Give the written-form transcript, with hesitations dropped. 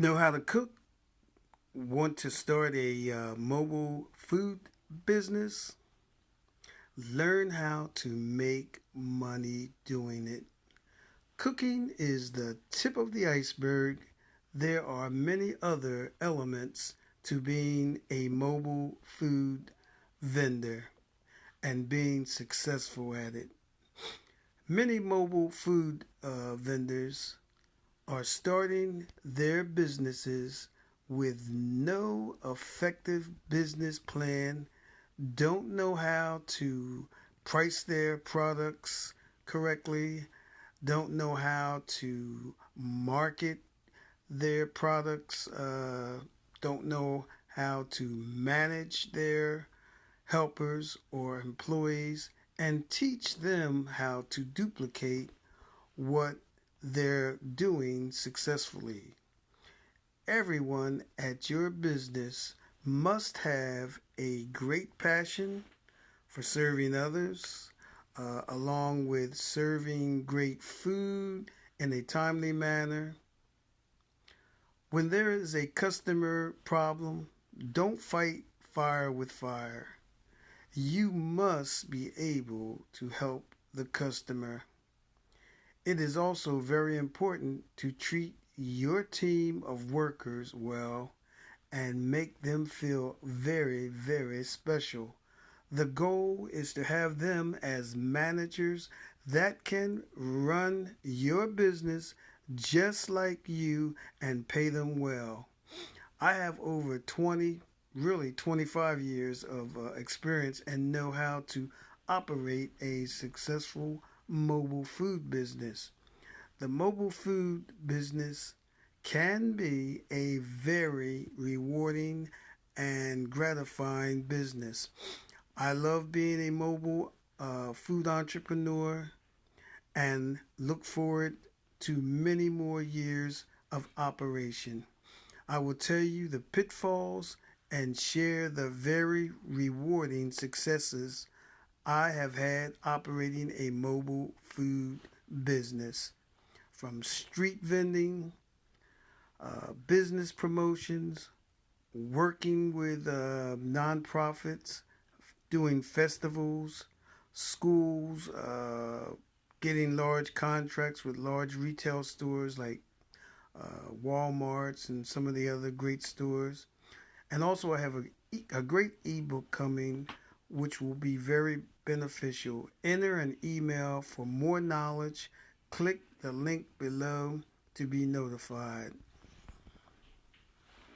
Know how to cook? Want to start a mobile food business? Learn how to make money doing it. Cooking is the tip of the iceberg. There are many other elements to being a mobile food vendor and being successful at it. Many mobile food vendors are starting their businesses with no effective business plan, don't know how to price their products correctly, don't know how to market their products, don't know how to manage their helpers or employees, and teach them how to duplicate what they're doing successfully. Everyone at your business must have a great passion for serving others, along with serving great food in a timely manner. When there is a customer problem, don't fight fire with fire. You must be able to help the customer. It is also very important to treat your team of workers well and make them feel very, very special. The goal is to have them as managers that can run your business just like you and pay them well. I have over 20, really 25 years of experience and know how to operate a successful mobile food business. The mobile food business can be a very rewarding and gratifying business. I love being a mobile food entrepreneur and look forward to many more years of operation. I will tell you the pitfalls and share the very rewarding successes I have had operating a mobile food business, from street vending, business promotions, working with nonprofits, doing festivals, schools, getting large contracts with large retail stores like Walmart's and some of the other great stores. And also, I have a great ebook coming which will be very beneficial. Enter an email for more knowledge. Click the link below to be notified.